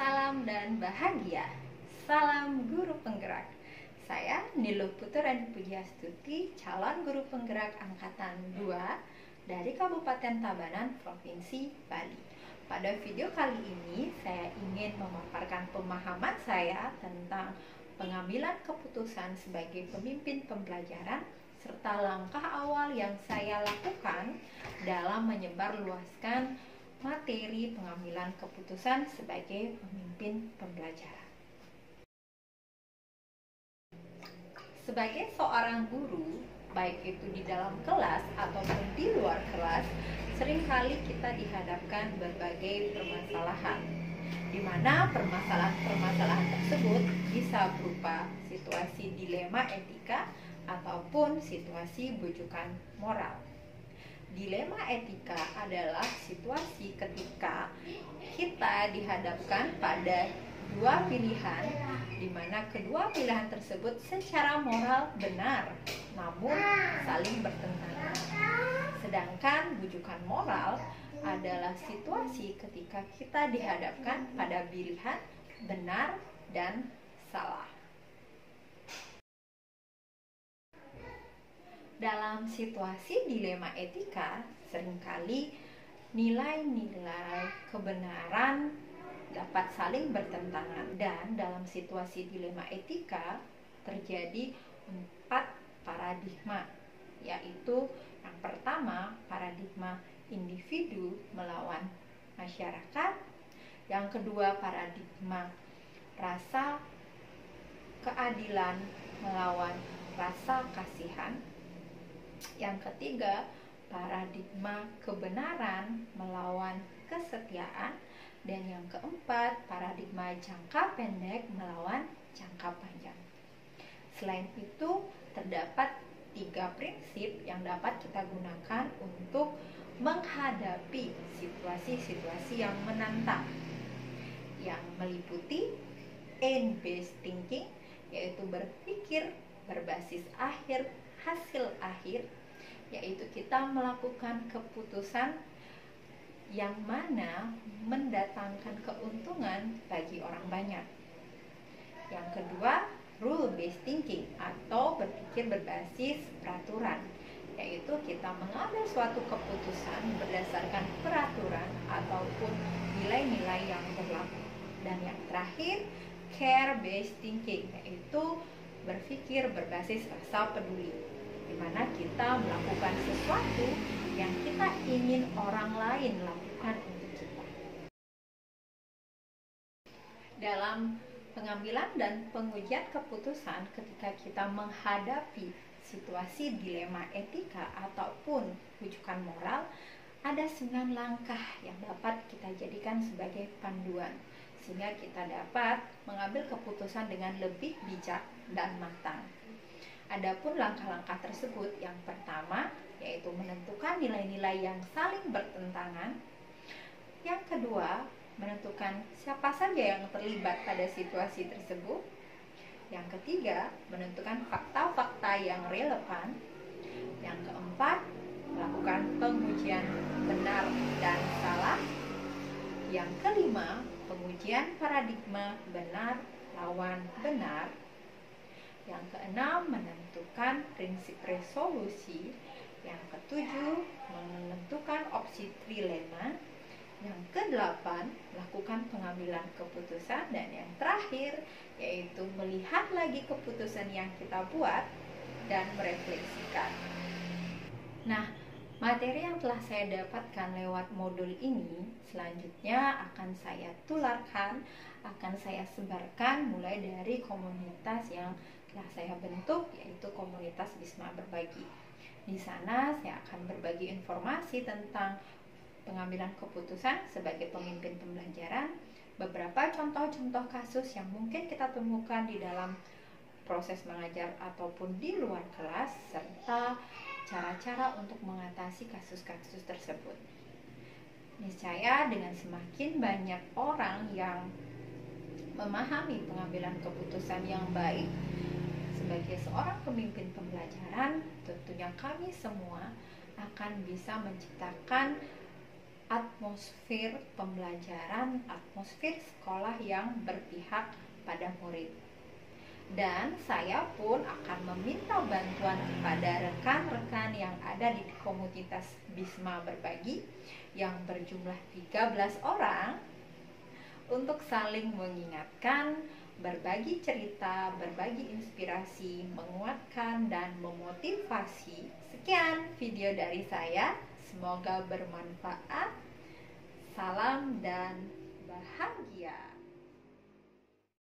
salam dan bahagia. Salam guru penggerak. Saya Niluh Puterani Pujiastuti, calon guru penggerak angkatan 2 dari Kabupaten Tabanan, Provinsi Bali. Pada video kali ini saya ingin memaparkan pemahaman saya tentang pengambilan keputusan sebagai pemimpin pembelajaran serta langkah awal yang saya lakukan dalam menyebarluaskan materi pengambilan keputusan sebagai pemimpin pembelajaran. Sebagai seorang guru, baik itu di dalam kelas ataupun di luar kelas, seringkali kita dihadapkan berbagai permasalahan, di mana permasalahan tersebut bisa berupa situasi dilema etika ataupun situasi bujukan moral. Dilema etika adalah situasi ketika kita dihadapkan pada dua pilihan, di mana kedua pilihan tersebut secara moral benar, namun saling bertentangan. Sedangkan bujukan moral adalah situasi ketika kita dihadapkan pada pilihan benar dan salah. Dalam situasi dilema etika, seringkali nilai-nilai kebenaran dapat saling bertentangan, dan dalam situasi dilema etika terjadi 4 paradigma, yaitu yang pertama paradigma individu melawan masyarakat, yang kedua paradigma rasa keadilan melawan rasa kasihan, yang ketiga paradigma kebenaran melawan kesetiaan, dan yang keempat paradigma jangka pendek melawan jangka panjang. Selain itu, terdapat 3 prinsip yang dapat kita gunakan untuk menghadapi situasi-situasi yang menantang, yang meliputi end-based thinking, yaitu berpikir berbasis hasil akhir, yaitu kita melakukan keputusan yang mana mendatangkan keuntungan bagi orang banyak. Yang kedua, rule-based thinking atau berpikir berbasis peraturan, yaitu kita mengambil suatu keputusan berdasarkan peraturan ataupun nilai-nilai yang berlaku. Dan yang terakhir, care-based thinking, yaitu berpikir berbasis rasa peduli, di mana kita melakukan sesuatu yang kita ingin orang lain lakukan untuk kita. Dalam pengambilan dan pengujian keputusan ketika kita menghadapi situasi dilema etika ataupun rujukan moral, ada 9 langkah yang dapat kita jadikan sebagai panduan, sehingga kita dapat mengambil keputusan dengan lebih bijak dan matang. Adapun langkah-langkah tersebut, yang pertama yaitu menentukan nilai-nilai yang saling bertentangan. Yang kedua, menentukan siapa saja yang terlibat pada situasi tersebut. Yang ketiga, menentukan fakta-fakta yang relevan. Yang keempat, melakukan pengujian benar dan salah. Yang kelima, pengujian paradigma benar lawan benar. Yang keenam, menentukan prinsip resolusi. Yang ketujuh, menentukan opsi trilema. Yang kedelapan, melakukan pengambilan keputusan. Dan yang terakhir, yaitu melihat lagi keputusan yang kita buat dan merefleksikan. Nah, materi yang telah saya dapatkan lewat modul ini selanjutnya akan saya tularkan, akan saya sebarkan mulai dari komunitas yang telah saya bentuk, yaitu komunitas Bisma Berbagi. Di sana saya akan berbagi informasi tentang pengambilan keputusan sebagai pemimpin pembelajaran, beberapa contoh-contoh kasus yang mungkin kita temukan di dalam proses mengajar ataupun di luar kelas, serta cara-cara untuk mengatasi kasus-kasus tersebut. Niscaya dengan semakin banyak orang yang memahami pengambilan keputusan yang baik sebagai seorang pemimpin pembelajaran, tentunya kami semua akan bisa menciptakan atmosfer pembelajaran, atmosfer sekolah yang berpihak pada murid. Dan saya pun akan meminta bantuan kepada rekan-rekan yang ada di komunitas Bisma Berbagi yang berjumlah 13 orang untuk saling mengingatkan, berbagi cerita, berbagi inspirasi, menguatkan, dan memotivasi. Sekian video dari saya, semoga bermanfaat. Salam dan bahagia.